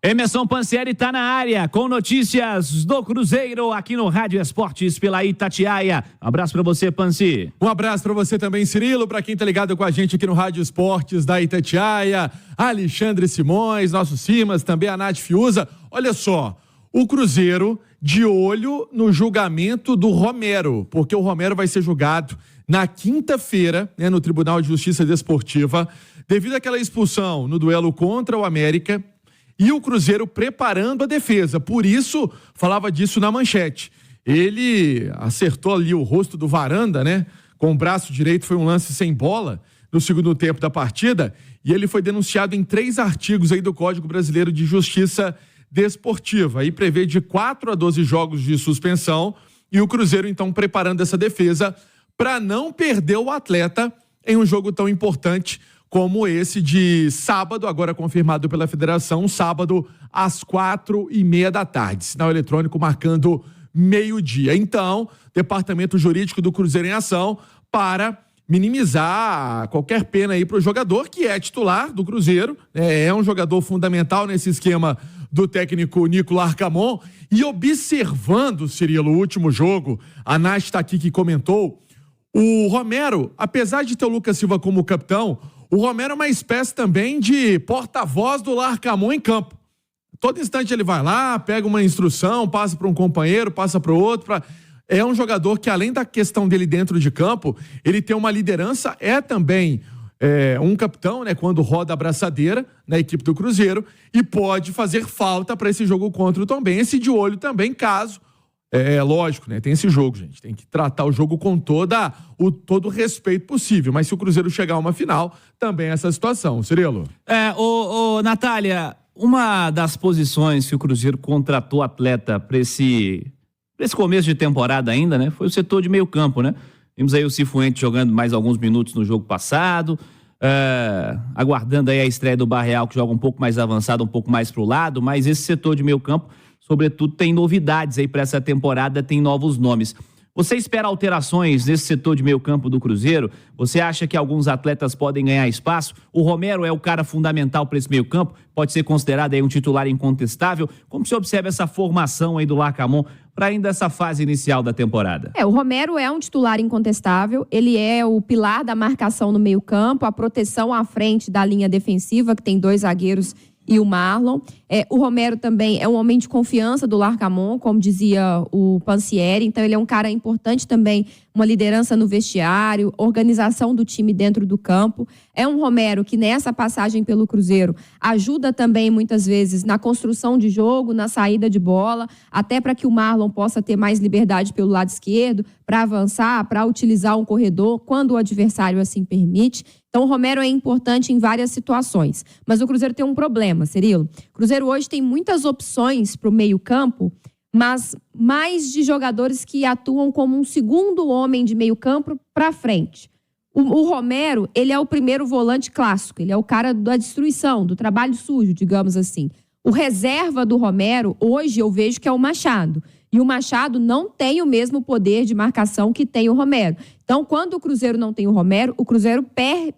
Emerson Pansieri está na área com notícias do Cruzeiro aqui no Rádio Esportes pela Itatiaia. Um abraço para você, Pansi. Um abraço para você também, Cirilo, para quem tá ligado com a gente aqui no Rádio Esportes da Itatiaia, Alexandre Simões, nosso Simas, também a Nath Fiuza. Olha só, o Cruzeiro de olho no julgamento do Romero, porque o Romero vai ser julgado na quinta-feira, né, no Tribunal de Justiça Desportiva, devido àquela expulsão no duelo contra o América. E o Cruzeiro preparando a defesa, por isso falava disso na manchete. Ele acertou ali o rosto do Varanda, né? Com o braço direito, foi um lance sem bola no segundo tempo da partida, e ele foi denunciado em 3 artigos aí do Código Brasileiro de Justiça Desportiva. Aí prevê de 4 a 12 jogos de suspensão, e o Cruzeiro então preparando essa defesa para não perder o atleta em um jogo tão importante como esse de sábado, agora confirmado pela federação, sábado às 4:30 da tarde. Sinal eletrônico marcando meio-dia. Então, Departamento Jurídico do Cruzeiro em ação para minimizar qualquer pena aí para o jogador, que é titular do Cruzeiro, é um jogador fundamental nesse esquema do técnico Nicolas Arcamon. E observando, Cirilo, o último jogo, a Nath está aqui que comentou, o Romero, apesar de ter o Lucas Silva como capitão, o Romero é uma espécie também de porta-voz do Larcamon em campo. Todo instante ele vai lá, pega uma instrução, passa para um companheiro, passa para o outro. É um jogador que, além da questão dele dentro de campo, ele tem uma liderança, é também um capitão, né, quando roda a braçadeira na equipe do Cruzeiro, e pode fazer falta para esse jogo contra o Tombense, de olho também, caso... lógico, né? Tem esse jogo, gente. Tem que tratar o jogo com todo o respeito possível. Mas se o Cruzeiro chegar a uma final, também é essa situação. Cirilo? Natália, uma das posições que o Cruzeiro contratou atleta para esse começo de temporada ainda, né? Foi o setor de meio campo, né? Vimos aí o Cifuentes jogando mais alguns minutos no jogo passado, aguardando aí a estreia do Barreal, que joga um pouco mais avançado, um pouco mais pro lado, mas esse setor de meio campo, sobretudo, tem novidades aí para essa temporada, tem novos nomes. Você espera alterações nesse setor de meio campo do Cruzeiro? Você acha que alguns atletas podem ganhar espaço? O Romero é o cara fundamental para esse meio campo? Pode ser considerado aí um titular incontestável? Como você observa essa formação aí do Larcamon para ainda essa fase inicial da temporada? O Romero é um titular incontestável, ele é o pilar da marcação no meio campo, a proteção à frente da linha defensiva, que tem 2 zagueiros e o Marlon. O Romero também é um homem de confiança do Larcamon, como dizia o Pansieri, então ele é um cara importante também, uma liderança no vestiário, organização do time dentro do campo. É um Romero que nessa passagem pelo Cruzeiro ajuda também muitas vezes na construção de jogo, na saída de bola, até para que o Marlon possa ter mais liberdade pelo lado esquerdo, para avançar, para utilizar um corredor quando o adversário assim permite. Então o Romero é importante em várias situações. Mas o Cruzeiro tem um problema, Cirilo. O Cruzeiro hoje tem muitas opções para o meio-campo, mas mais de jogadores que atuam como um segundo homem de meio-campo para frente. O Romero, ele é o primeiro volante clássico, ele é o cara da destruição, do trabalho sujo, digamos assim. O reserva do Romero, hoje eu vejo que é o Machado. E o Machado não tem o mesmo poder de marcação que tem o Romero. Então, quando o Cruzeiro não tem o Romero, o Cruzeiro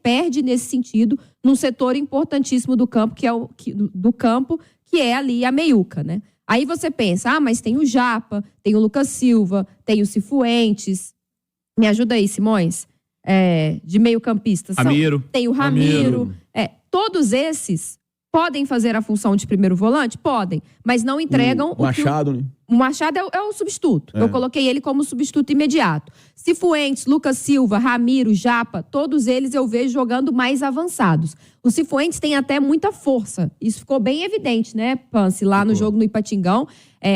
perde nesse sentido num setor importantíssimo do campo, que é ali a meiuca, né? Aí você pensa, mas tem o Japa, tem o Lucas Silva, tem o Cifuentes. Me ajuda aí, Simões. De meio-campista. Tem o Ramiro. Todos esses podem fazer a função de primeiro volante? Podem, mas não entregam o Machado, né? O Machado é o substituto. Eu coloquei ele como substituto imediato. Cifuentes, Lucas Silva, Ramiro, Japa, todos eles eu vejo jogando mais avançados. O Cifuentes tem até muita força. Isso ficou bem evidente, né, Pansi, lá no jogo no Ipatingão.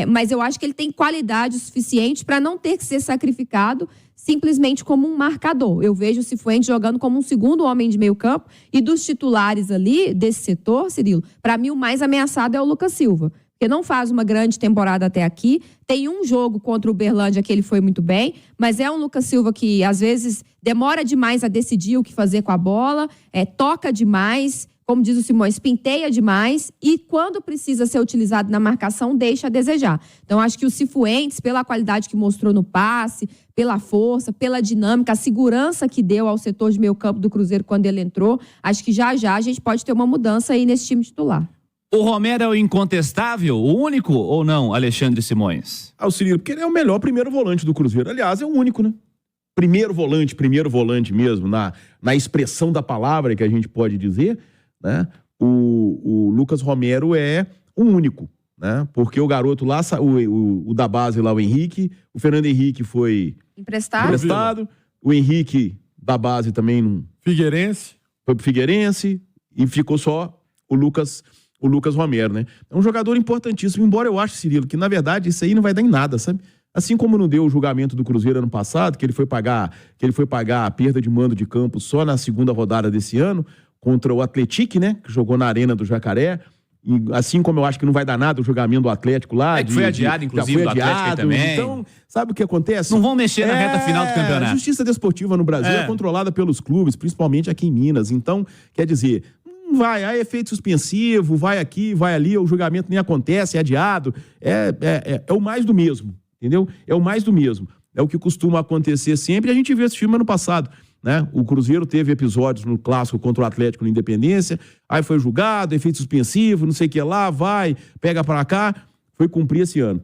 Mas eu acho que ele tem qualidade suficiente para não ter que ser sacrificado simplesmente como um marcador. Eu vejo o Cifuentes jogando como um segundo homem de meio campo, e dos titulares ali, desse setor, Cirilo, para mim o mais ameaçado é o Lucas Silva, porque não faz uma grande temporada até aqui. Tem um jogo contra o Uberlândia que ele foi muito bem, mas é um Lucas Silva que às vezes demora demais a decidir o que fazer com a bola, toca demais, como diz o Simões, pinteia demais, e quando precisa ser utilizado na marcação, deixa a desejar. Então, acho que o Cifuentes, pela qualidade que mostrou no passe, pela força, pela dinâmica, a segurança que deu ao setor de meio campo do Cruzeiro quando ele entrou, acho que já a gente pode ter uma mudança aí nesse time titular. O Romero é o incontestável, o único ou não, Alexandre Simões? O Cirilo, porque ele é o melhor primeiro volante do Cruzeiro. Aliás, é o único, né? Primeiro volante mesmo, na expressão da palavra que a gente pode dizer, né? O Lucas Romero é o único, né? Porque o garoto lá, o da base lá, o Henrique, o Fernando Henrique foi emprestado, o Henrique da base também Figueirense. Foi pro Figueirense e ficou só o Lucas Romero, né? É um jogador importantíssimo, embora eu ache, Cirilo, que na verdade isso aí não vai dar em nada, sabe? Assim como não deu o julgamento do Cruzeiro ano passado, que ele foi pagar a perda de mando de campo só na segunda rodada desse ano, contra o Atlético, né? Que jogou na Arena do Jacaré. E assim como eu acho que não vai dar nada o julgamento do Atlético lá. Que foi adiado, inclusive, do Atlético também. Então, sabe o que acontece? Não vão mexer na reta final do campeonato. A justiça desportiva no Brasil é controlada pelos clubes, principalmente aqui em Minas. Então, quer dizer, vai, aí efeito suspensivo, vai aqui, vai ali, o julgamento nem acontece, é adiado. É o mais do mesmo, entendeu? É o mais do mesmo. É o que costuma acontecer sempre. A gente viu esse filme ano passado, né? O Cruzeiro teve episódios no clássico contra o Atlético na Independência, aí foi julgado, efeito suspensivo, não sei o que lá, vai, pega pra cá, foi cumprir esse ano.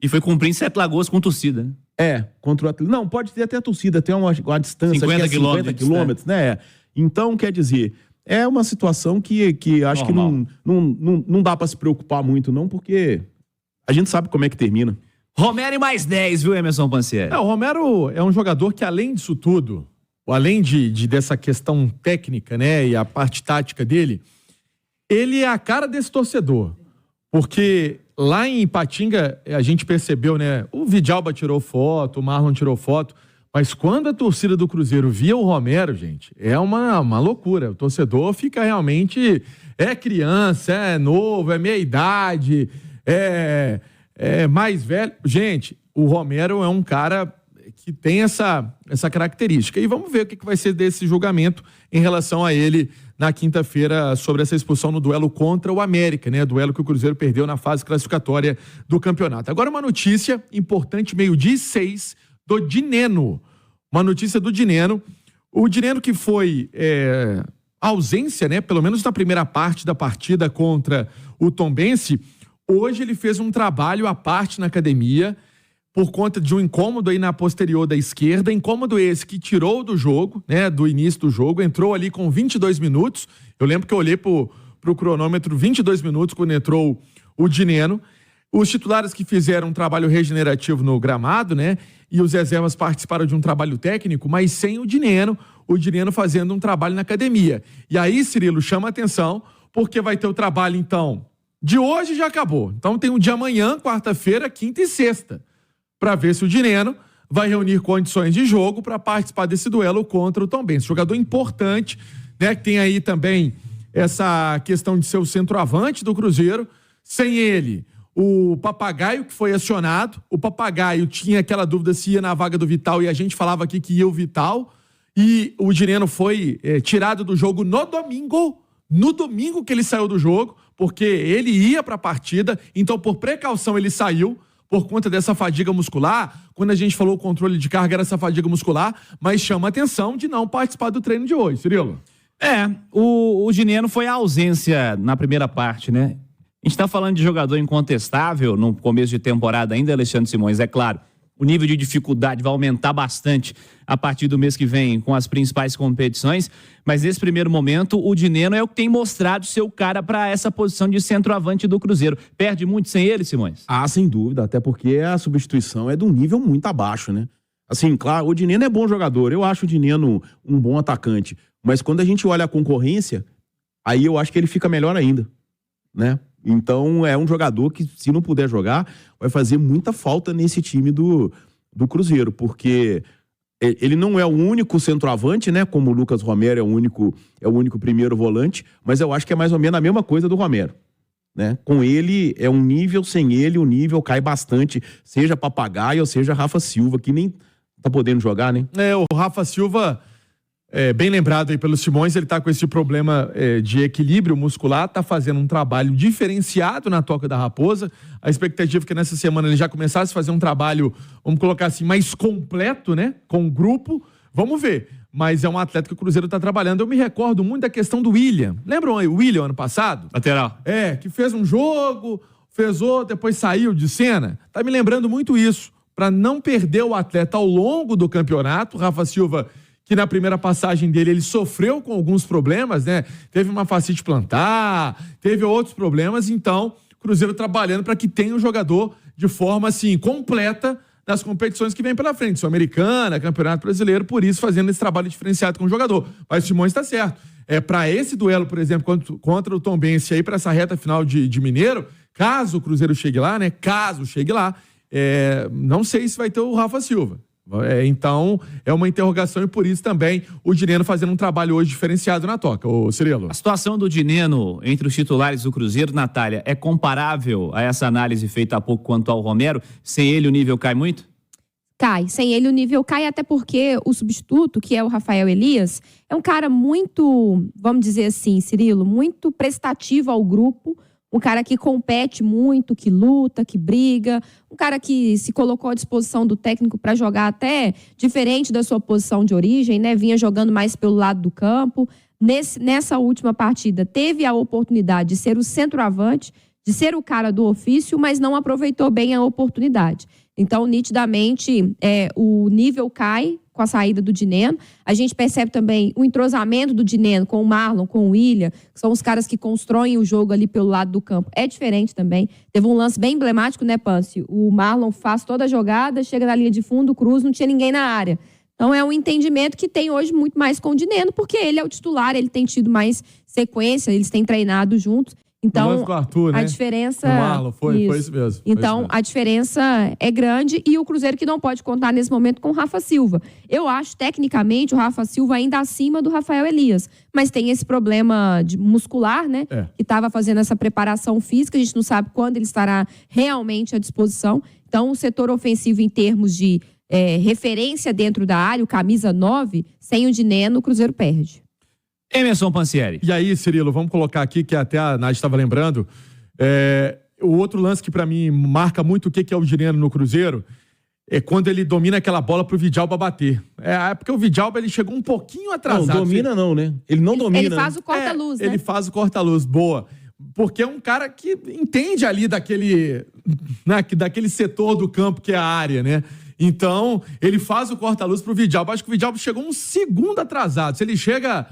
E foi cumprir em Sete Lagoas com torcida, né? Contra o Atlético. Não, pode ter até a torcida, tem uma distância, 50 acho que é 50 quilômetros, né? Então, quer dizer, é uma situação que acho que não dá pra se preocupar muito, não, porque a gente sabe como é que termina. Romero e mais 10, viu, Emerson Pansieri? O Romero é um jogador que, além disso tudo, além dessa questão técnica, né, e a parte tática dele, ele é a cara desse torcedor. Porque lá em Ipatinga, a gente percebeu, né, o Vidalba tirou foto, o Marlon tirou foto, mas quando a torcida do Cruzeiro via o Romero, gente, é uma loucura. O torcedor fica realmente, é criança, é novo, é meia idade, é mais velho. Gente, o Romero é um cara que tem essa característica. E vamos ver o que vai ser desse julgamento em relação a ele na quinta-feira sobre essa expulsão no duelo contra o América, né? Duelo que o Cruzeiro perdeu na fase classificatória do campeonato. Agora uma notícia importante, 12:06, do Dineno. Uma notícia do Dineno. O Dineno que foi ausência, né? Pelo menos na primeira parte da partida contra o Tombense. Hoje ele fez um trabalho à parte na academia por conta de um incômodo aí na posterior da esquerda, incômodo esse que tirou do jogo, né, do início do jogo, entrou ali com 22 minutos, eu lembro que eu olhei pro cronômetro, 22 minutos quando entrou o Dineno. Os titulares que fizeram um trabalho regenerativo no gramado, né, e os reservas participaram de um trabalho técnico, mas sem o Dineno fazendo um trabalho na academia. E aí, Cirilo, chama a atenção, porque vai ter o trabalho, então, de hoje já acabou. Então tem um de amanhã, quarta-feira, quinta e sexta, para ver se o Dineno vai reunir condições de jogo para participar desse duelo contra o Tombense. Jogador importante, né? Que tem aí também essa questão de ser o centroavante do Cruzeiro. Sem ele, o Papagaio, que foi acionado. O Papagaio tinha aquela dúvida se ia na vaga do Vital e a gente falava aqui que ia o Vital. E o Dineno foi tirado do jogo no domingo. No domingo que ele saiu do jogo, porque ele ia para a partida. Então, por precaução, ele saiu por conta dessa fadiga muscular. Quando a gente falou o controle de carga, era essa fadiga muscular, mas chama a atenção de não participar do treino de hoje, Cirilo. O Dineno foi a ausência na primeira parte, né? A gente tá falando de jogador incontestável no começo de temporada ainda, Alexandre Simões, é claro. O nível de dificuldade vai aumentar bastante a partir do mês que vem com as principais competições, mas nesse primeiro momento o Dineno é o que tem mostrado ser o cara para essa posição de centroavante do Cruzeiro. Perde muito sem ele, Simões? Sem dúvida, até porque a substituição é de um nível muito abaixo, né? Assim, claro, o Dineno é bom jogador, eu acho o Dineno um bom atacante, mas quando a gente olha a concorrência, aí eu acho que ele fica melhor ainda, né? Então é um jogador que, se não puder jogar, vai fazer muita falta nesse time do Cruzeiro, porque ele não é o único centroavante, né? Como o Lucas Romero é o único primeiro volante, mas eu acho que é mais ou menos a mesma coisa do Romero, né? Com ele é um nível, sem ele o nível cai bastante, seja Papagaio ou seja Rafa Silva, que nem tá podendo jogar, né? O Rafa Silva, bem lembrado aí pelos Simões, ele tá com esse problema de equilíbrio muscular, tá fazendo um trabalho diferenciado na Toca da Raposa. A expectativa é que nessa semana ele já começasse a fazer um trabalho, vamos colocar assim, mais completo, né? Com o grupo. Vamos ver. mas é um atleta que o Cruzeiro está trabalhando. Eu me recordo muito da questão do William. Lembram o William ano passado? Lateral. Que fez um jogo, fez outro, depois saiu de cena. Tá me lembrando muito isso, para não perder o atleta ao longo do campeonato. O Rafa Silva, que na primeira passagem dele, ele sofreu com alguns problemas, né? Teve uma fascite plantar, teve outros problemas, então o Cruzeiro trabalhando para que tenha um jogador de forma, assim, completa nas competições que vem pela frente, Sul-Americana, Campeonato Brasileiro, por isso fazendo esse trabalho diferenciado com o jogador. Mas o Simões está certo. Para esse duelo, por exemplo, contra o Tombense aí, para essa reta final de Mineiro, caso o Cruzeiro chegue lá, né? Caso chegue lá, não sei se vai ter o Rafa Silva. Então, é uma interrogação e por isso também o Dineno fazendo um trabalho hoje diferenciado na toca, ô Cirilo. A situação do Dineno entre os titulares do Cruzeiro, Natália, é comparável a essa análise feita há pouco quanto ao Romero? Sem ele o nível cai muito? Cai. Sem ele o nível cai, até porque o substituto, que é o Rafael Elias, é um cara muito, vamos dizer assim, Cirilo, muito prestativo ao grupo, um cara que compete muito, que luta, que briga, um cara que se colocou à disposição do técnico para jogar até diferente da sua posição de origem, né? Vinha jogando mais pelo lado do campo. Nessa última partida, teve a oportunidade de ser o centroavante, de ser o cara do ofício, mas não aproveitou bem a oportunidade. Então, nitidamente, o nível cai com a saída do Dineno. A gente percebe também o entrosamento do Dineno com o Marlon, com o William, que são os caras que constroem o jogo ali pelo lado do campo. É diferente também. Teve um lance bem emblemático, né, Pâncio? O Marlon faz toda a jogada, chega na linha de fundo, cruza, não tinha ninguém na área. Então, é um entendimento que tem hoje muito mais com o Dineno, porque ele é o titular, ele tem tido mais sequência, eles têm treinado juntos. Então, Arthur, né? A diferença... O Marlon, foi isso mesmo. Então, a diferença é grande e o Cruzeiro que não pode contar nesse momento com o Rafa Silva. Eu acho, tecnicamente, o Rafa Silva ainda acima do Rafael Elias, mas tem esse problema muscular, né? Que estava fazendo essa preparação física, a gente não sabe quando ele estará realmente à disposição. Então, o setor ofensivo em termos de referência dentro da área, o camisa 9, sem o Dineno, o Cruzeiro perde. Emerson Pansieri. E aí, Cirilo, vamos colocar aqui, que até a Nath estava lembrando, o outro lance que para mim marca muito o que é o Dineno no Cruzeiro, é quando ele domina aquela bola pro Vidalba bater. Porque o Vidalba, ele chegou um pouquinho atrasado. Não domina não, né? Ele não domina. Ele faz o corta-luz, né? Ele faz o corta-luz, boa. Porque é um cara que entende ali daquele setor do campo que é a área, né? Então, ele faz o corta-luz pro Vidalba. Acho que o Vidalba chegou um segundo atrasado. Se ele chega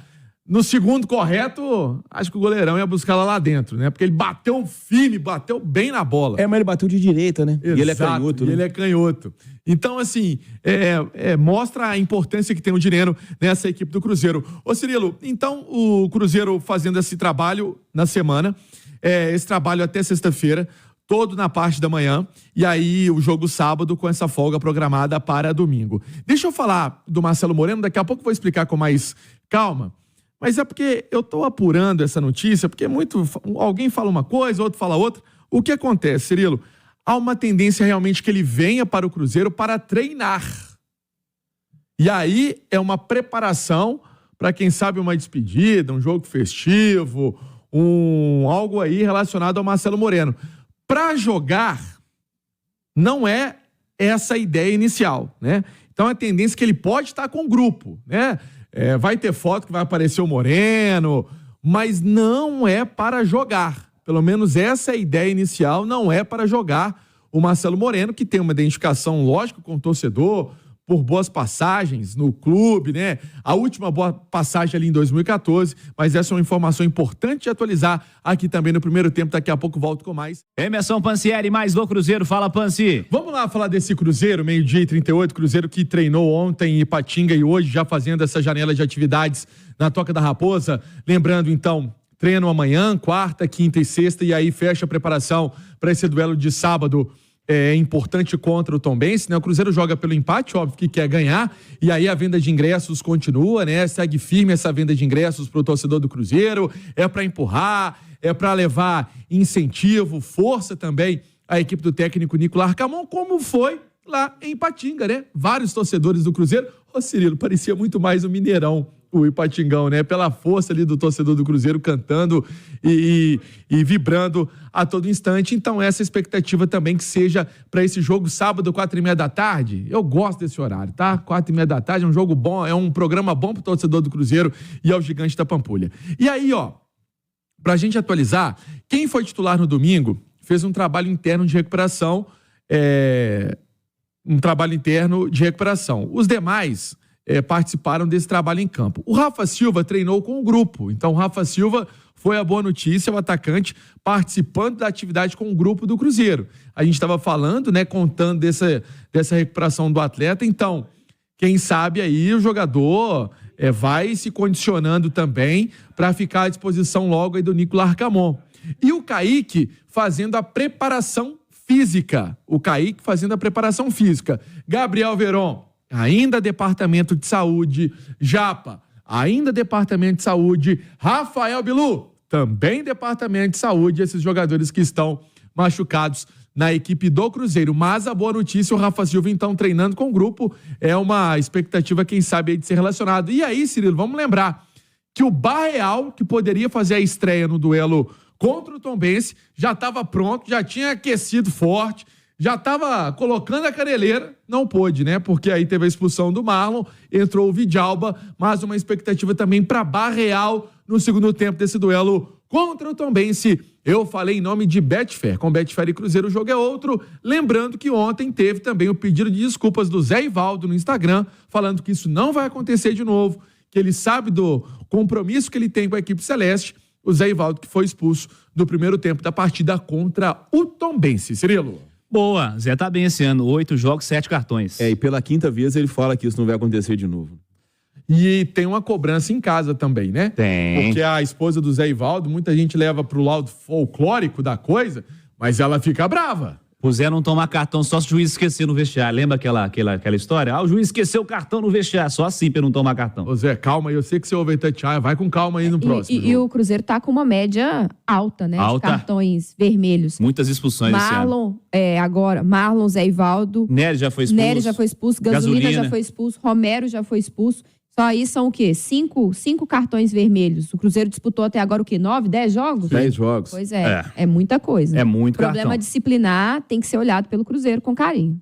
no segundo correto, acho que o goleirão ia buscar lá dentro, né? Porque ele bateu firme, bateu bem na bola. Mas ele bateu de direita, né? Exato, e ele é canhoto, né? Ele é canhoto. Então, assim, mostra a importância que tem o Dineno nessa equipe do Cruzeiro. Ô, Cirilo, então o Cruzeiro fazendo esse trabalho na semana, esse trabalho até sexta-feira, todo na parte da manhã, e aí o jogo sábado com essa folga programada para domingo. Deixa eu falar do Marcelo Moreno, daqui a pouco eu vou explicar com mais calma, mas é porque eu estou apurando essa notícia, porque alguém fala uma coisa, outro fala outra. O que acontece, Cirilo? Há uma tendência realmente que ele venha para o Cruzeiro para treinar. E aí é uma preparação para, quem sabe, uma despedida, um jogo festivo, algo aí relacionado ao Marcelo Moreno. Para jogar, não é essa a ideia inicial, né? Então a tendência é que ele pode estar com o grupo, né? Vai ter foto que vai aparecer o Moreno, mas não é para jogar. Pelo menos essa é a ideia inicial, não é para jogar o Marcelo Moreno, que tem uma identificação, lógico, com o torcedor, por boas passagens no clube, né? A última boa passagem ali em 2014, mas essa é uma informação importante de atualizar aqui também no primeiro tempo. Daqui a pouco volto com mais. Emerson Pansieri, mais do Cruzeiro. Fala, Pansi. Vamos lá falar desse Cruzeiro, 12h38, Cruzeiro que treinou ontem em Ipatinga e hoje já fazendo essa janela de atividades na Toca da Raposa. Lembrando, então, treino amanhã, quarta, quinta e sexta, e aí fecha a preparação para esse duelo de sábado importante contra o Tombense, né? O Cruzeiro joga pelo empate, óbvio que quer ganhar, e aí a venda de ingressos continua, né? Segue firme essa venda de ingressos pro torcedor do Cruzeiro, para empurrar, para levar incentivo, força também à equipe do técnico Nicolas Arcamon, como foi lá em Ipatinga, né? Vários torcedores do Cruzeiro. Ô, Cirilo, parecia muito mais o Mineirão o Ipatingão, né? Pela força ali do torcedor do Cruzeiro cantando e vibrando a todo instante. Então, essa expectativa também que seja para esse jogo sábado, 4h30 da tarde. Eu gosto desse horário, tá? 4h30 da tarde é um jogo bom, é um programa bom pro torcedor do Cruzeiro e ao Gigante da Pampulha. E aí, ó, pra gente atualizar, quem foi titular no domingo fez um trabalho interno de recuperação, Os demais participaram desse trabalho em campo. O Rafa Silva treinou com o grupo, então o Rafa Silva foi a boa notícia, o atacante participando da atividade com o grupo do Cruzeiro. A gente estava falando, né, contando dessa recuperação do atleta, então, quem sabe aí o jogador vai se condicionando também para ficar à disposição logo aí do Nicolas Arcamon. E o Kaique fazendo a preparação física. Gabriel Veron, ainda Departamento de Saúde. Japa, ainda Departamento de Saúde. Rafael Bilu, também Departamento de Saúde. Esses jogadores que estão machucados na equipe do Cruzeiro. Mas a boa notícia, o Rafa Silva então treinando com o grupo, é uma expectativa, quem sabe, aí de ser relacionado. E aí, Cirilo, vamos lembrar que o Barreal, que poderia fazer a estreia no duelo contra o Tombense, já estava pronto, já tinha aquecido forte, já estava colocando a caneleira, não pôde, né? Porque aí teve a expulsão do Marlon, entrou o Vidalba, mas uma expectativa também para Barreal no segundo tempo desse duelo contra o Tombense. Eu falei em nome de Betfair. Com Betfair e Cruzeiro o jogo é outro. Lembrando que ontem teve também o pedido de desculpas do Zé Ivaldo no Instagram, falando que isso não vai acontecer de novo, que ele sabe do compromisso que ele tem com a equipe celeste. O Zé Ivaldo que foi expulso no primeiro tempo da partida contra o Tombense. Cirilo. Boa, Zé tá bem esse ano, 8 jogos, 7 cartões. E pela quinta vez ele fala que isso não vai acontecer de novo. E tem uma cobrança em casa também, né? Tem. Porque a esposa do Zé Ivaldo, muita gente leva pro lado folclórico da coisa, mas ela fica brava. O Zé não tomar cartão só se o juiz esquecer no vestiário. Lembra aquela história? O juiz esqueceu o cartão no vestiário, só assim pra não tomar cartão. Ô Zé, calma aí, eu sei que você ouve Itatiaia, vai com calma aí no próximo. E o Cruzeiro tá com uma média alta, né? Alta. De cartões vermelhos. Muitas expulsões esse ano. Marlon, Zé Ivaldo. Nery já foi expulso. Gasolina já foi expulso, Romero já foi expulso. Só aí são o quê? 5 cartões vermelhos. O Cruzeiro disputou até agora o quê? 9, 10 jogos? 10 jogos. Pois é muita coisa. É muito Problema cartão. disciplinar tem que ser olhado pelo Cruzeiro com carinho.